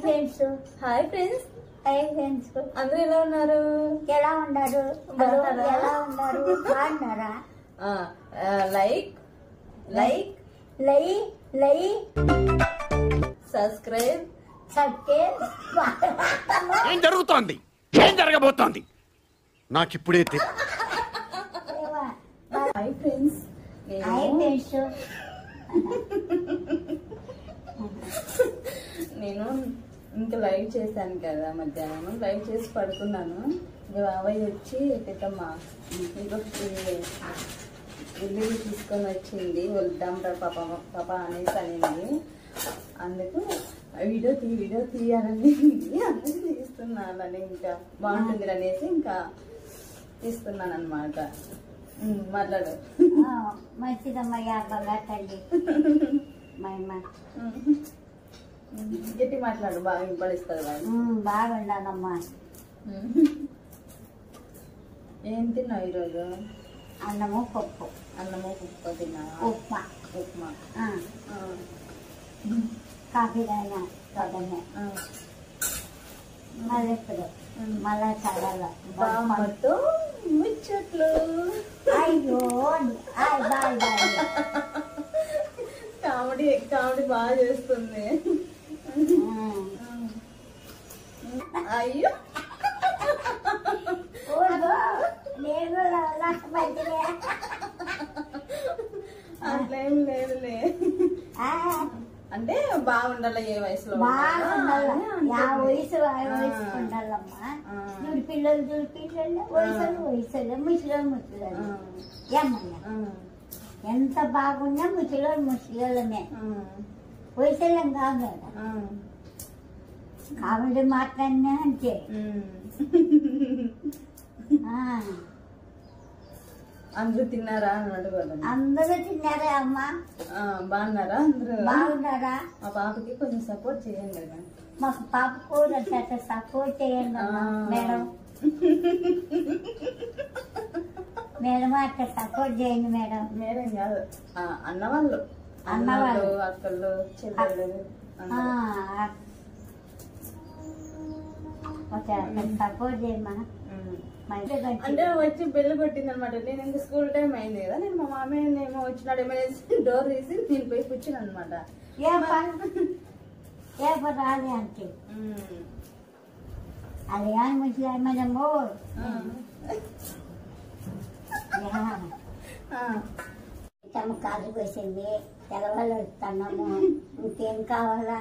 Friends. Hi friends. Hi friends. అందరూ ఎలా ఉన్నారు? ఎలా ఉన్నారు? ఎలా ఉన్నారు? బాగున్నారా? Like like like like subscribe subscribe. ఏం జరుగుతోంది? ఏం జరగబోతోంది? నాకిప్పుడే హాయ్ ఫ్రెండ్స్. Hi friends. నేను ఇంకా లైవ్ చేశాను కదా మధ్యాహ్నం, లైవ్ చేసి పడుకున్నాను. ఇంకా బాబాయ్ వచ్చి పెద్దమ్మ ఇంకో ఇల్లు తీసుకొని వచ్చింది, వెళ్దాం పాప అనేసి అనేది. అందుకు వీడియో తీయాలని అందుకు తీస్తున్నానని, ఇంకా బాగుంటుంది అనేసి ఇంకా తీస్తున్నాను అనమాట. మాట్లాడు. మంచిదమ్మయ్యా, బాగా తల్లి. గట్టి మాట్లాడు, బాగా వినపడిస్తుంది. బాగుండాలమ్మా. ఏం తిన్నావు ఈరోజు? అన్నము పప్పు. అన్నము పప్పు తిన్నా. ఉప్మా. ఉప్మా. కాఫీ తాగినా కదనే. మళ్ళీ ఇప్పుడు మళ్ళా చదవాలి. బామ్మతో ముచ్చట్లు. అయ్యో బాయ్ బాయ్. కామెడీ బాగా చేస్తుంది. అయ్యో అట్లేం లేదులే. అంటే బాగుండాలి ఏ వయసులో వయసు ఉండాలమ్మా. చూడు పిల్లలు వయసులో ముసలి ఏమయ్యా, ఎంత బాగున్నా ముసలిమే వయసులం కాదు కదా. కామెడీ మాట్లాడినా అంతే. అందరూ తిన్నారా అని అడగదు. అందరూ తిన్నారా అమ్మా? బాగున్నారా అందరూ? బాగున్నారా? మా పాపకి కొంచెం సపోర్ట్ చేయండి కదా. మాకు పాప కూడా సపోర్ట్ చేయండి మేడం. మేడం అట్లా సపోర్ట్ చేయండి మేడం. మేడం కాదు, అన్నవాళ్ళు అక్కళ్ళు చెల్లెళ్ళు సపోర్ట్ చేయమ్మా. అంటే వచ్చి బెల్లు కొట్టింది అనమాట. నేను ఇంకా స్కూల్ టైం అయింది కదా, నేను మా మామయ్య ఏమో వచ్చినాడు ఏమైనా డోర్ తీసి నేను పోయి కూర్చున్నాను అనమాట. ఏ రాలే అంటే అది కానీ మంచిగా మనము కాదు పోసింది. తెలవాళ్ళు వస్తున్నాము, ఇంకేం కావాలా?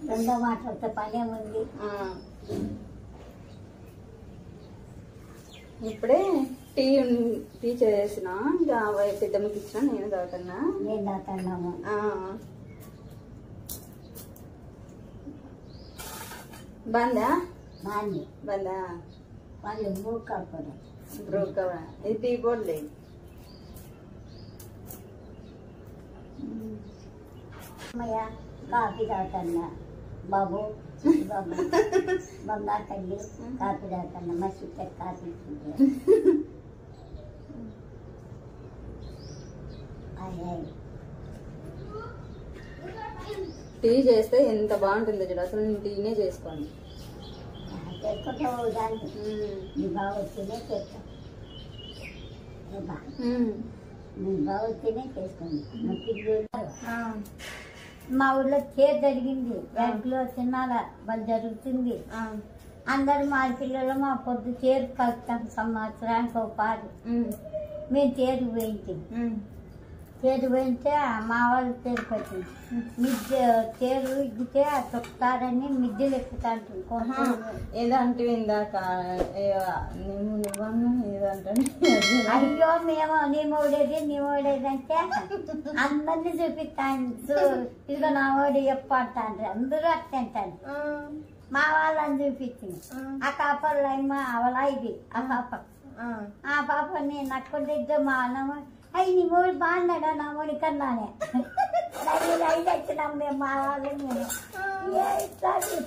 రెండో మాటలతో పనే ఉంది. ఇప్పుడే టీ చేసిన, ఇంకా పెద్దమ్మకి ఇచ్చిన, నేను తాగుతున్నా. నేను తాగుతున్నాము. బందా బందా వాళ్ళు బ్రూక్ ఇది టీ పోలే. అమ్మయ్య కాఫీ తాగుతున్నా. బాబు బంగారు తల్లి కాఫీ తాగుతున్నా. మస్తు కాఫీ టీ చేస్తే ఎంత బాగుంటుందో చూడు. అసలు నేను టీనే చేసుకోండి. చేసుకుంటావు దాన్ని. నీ బాగా వస్తేనే చేస్తాం. నీ బాగా వస్తేనే చేసుకోండి. మా ఊళ్ళో చేరు జరిగింది. బ్యాంకులో చిన్నాల వాళ్ళు జరుగుతుంది. అందరు మా పిల్లలు మా పొద్దు చేరు కలుపుతాం. సంవత్సరానికి ఒక పాడు మేము చేరు పోయింటే మా వాళ్ళు చేరు పట్టింది. మిద్దె చేరు ఇగ్గితే తొక్కుతారని మిద్దెలు ఎక్కుతాంటుంది. ఏదో అంటే ఇందాక ఏదంటే అయ్యో మేము నీ ఓడేది అంటే అందరినీ చూపిస్తాను. ఇదిగో నా ఓడి చెప్పంటాను. అందరూ అట్టంటాను. మా వాళ్ళని చూపించింది. ఆ కాపర్లు అమ్మ అవలా ఇది ఆ పాపని నక్కుంటే మా అన్నమ్మ అయ్యి నీ మూడు బాగున్నాడా నా మూడి కన్నానే ఐదు వచ్చినాం మేము. మా వాళ్ళు మేము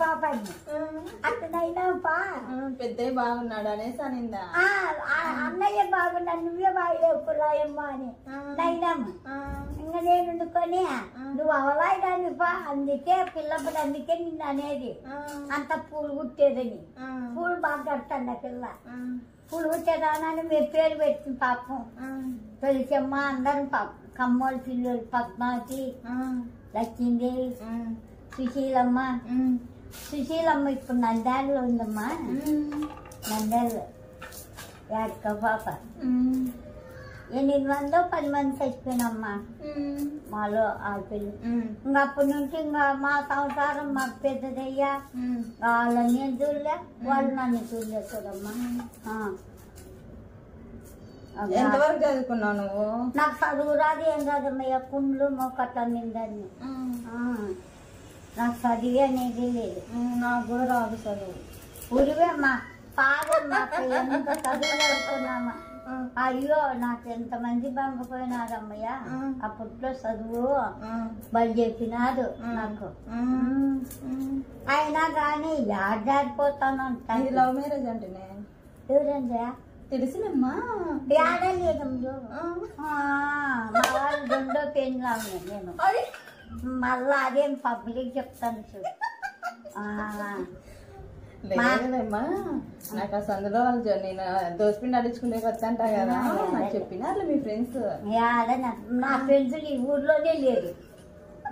పాపని అట్టనైనా పా పెద్ద బాగున్నాడు అనేసి అనిందా? అన్నయ్య బాగున్నాడు, నువ్వే బాగలేవు పుల్లాయమ్మ అని నైనామ్మ. ఇంకా నేను వండుకొని నువ్వు అవలాయడాన్ని బా, అందుకే పిల్లప్పుడు అందుకే నిన్ను అనేది అంత పూలు కుట్టేదని. పూలు బాగా కడతాను ఆ పిల్ల. పూలు కుట్టేదానని మీరు పేరు పెట్టింది పాపం. తొలిచమ్మ అందరం పాపం, కమ్మోళ్ళ పిల్లలు పద్మావతి, లక్ష్మీదేవి, సుశీలమ్మ. సుశీలమ్మ ఇప్పుడు నంద్యాలలో ఉందమ్మా. నంద్యాలలో యాడ్క పాప. 8 మందో 10 మంది చచ్చిపోయినమ్మా మాలో ఆడపిల్లలు. ఇంకా అప్పటి నుంచి ఇంకా మా సంసారం మాకు పెద్దదయ్యా. వాళ్ళని నేను చూడలే, వాళ్ళు నన్ను చూడలేదు చూడమ్మా. ఎంతవరకు చదువుకున్నావు నువ్వు? నాకు చదువు రాదు ఏం రాదమ్మయ్య, కుండ్లు మోకట్ల నిందని. నాకు చదివి అనేది లేదు. నాకు కూడా రాదు చదువు. ఊరివే అమ్మా పాదమ్మా, ఎంత చదువు చదువుకున్నామా. అయ్యో నాకు ఎంతమంది బంగపోయినారమ్మయ్య. అప్పట్లో చదువు బలి చెప్పినాడు నాకు. అయినా కానీ జారిపోతాను అంటాను. లవ్ మ్యారేజ్ అంటేనే ఎవరండి తెలిసినమ్మా? ఏడలేదమ్మా. మా వాళ్ళు 2వ పెళ్ళిలా ఉన్నాయి. నేను మళ్ళా అదేం పబ్లిక్ చెప్తాను చూడు. లేదమ్మా, నాకు ఆ సందులో వాళ్ళు నేను దోసిపిండి అడిచుకునే కొత్త అంటా కదా, నాకు చెప్పినారు మీ ఫ్రెండ్స్. నా ఫ్రెండ్స్ ఈ ఊర్లోనే లేదు,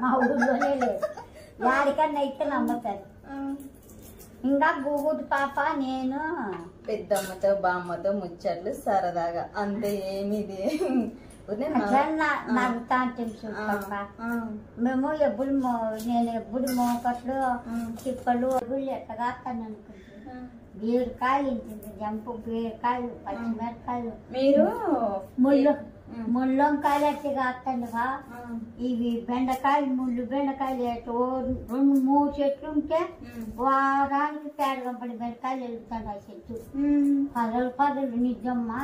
మా ఊర్లోనే లేదు. యాడికన్నా అయితే నమ్ముతారు. ఇంకా గూగుడు పాప నేను పెద్దమ్మతో బామ్మతో ముచ్చట్లు సరదాగా అంతే. ఏమిది నవ్వుతా తెలుసు పాప. మేము ఎప్పుడు నేను ఎప్పుడు మోకట్లు చిప్పలు ఎట్టగా అనుకుంటున్నాను. బీరకాయలు ఇంటి జంపు, బీరకాయలు, పచ్చిమిరకాయలు, మీరు ముళ్ళొంకాయలు అట్టి కాస్తండిగా. ఇవి బెండకాయలు, ముళ్ళు బెండకాయలు 2-3 చెట్లు ఉంటే వారానికి పేడగంపడి బెండకాయలు వెళ్తాడు. ఆ చెట్టు పదలు నిజమ్మా,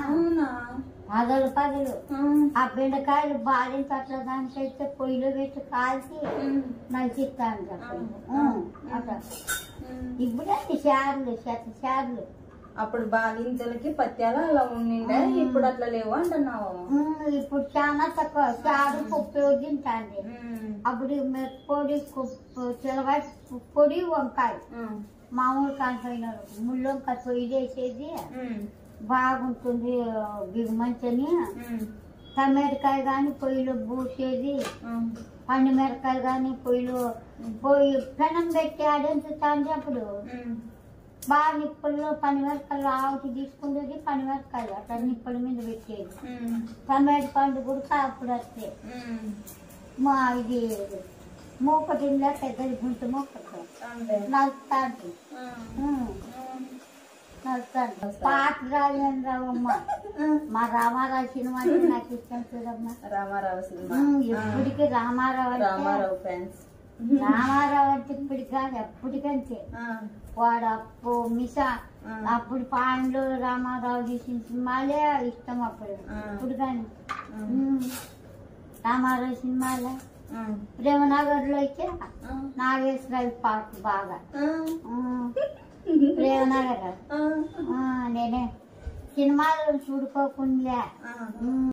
పదలు. ఆ బెండకాయలు బాలిన అట్లా దానికి అయితే పొయ్యిలో పెట్టి కాల్చి నలిచిస్తాను అట్లా. ఇప్పుడే శారులు అప్పుడు బాలింతలకి పత్యాలు అలా ఉండిండే, ఇప్పుడు అట్లా లేవు అంటున్నావు. ఇప్పుడు చాలా తక్కువ. చారు పప్పు తింటాండి. అప్పుడు పొడి చిలవాయి పొడి వంకాయ మామూలు కానిపోయినారు. ముళ్ళొంకాయ పొయ్యి వేసేది బాగుంటుంది బిగుమంచని. టమాటకాయ కానీ పొయ్యిలో పూసేది, పండుమిరకాయలు కానీ పొయ్యిలో పెనం పెట్టి ఆడించుతాండి. అప్పుడు బాగా నిప్పుల్లో పనిమిరకాయలు ఆవుకి తీసుకుంటుంది. పనిమిరకాయలు అట్లా నిప్పుల మీద పెట్టేది. టమాటో పండు కూడా అప్పుడు వస్తే మా ఇది మూకటిందా పెద్దది గుంటు మూకటి నలుస్తాండి. పాటరాజన్ రావమ్మ, మా రామారావు సినిమా నాకు ఇష్టం చూడమ్మా. రామారావు సినిమా ఎప్పటికీ రామారావు ఫ్యాన్స్. రామారావు అంటే ఇప్పటికి కాదు, ఎప్పటికంటే. వాడు అప్పుడు పాండ్లు రామారావు తీసిన సినిమాలే ఇష్టం అప్పుడు. ఇప్పుడు కానీ రామారావు సినిమాలే. ప్రేమనగర్ లో అయితే నాగేశ్వరరావు పాట బాగా. ప్రేమనగర్ నేనే సినిమాలు చూడుకోకుండా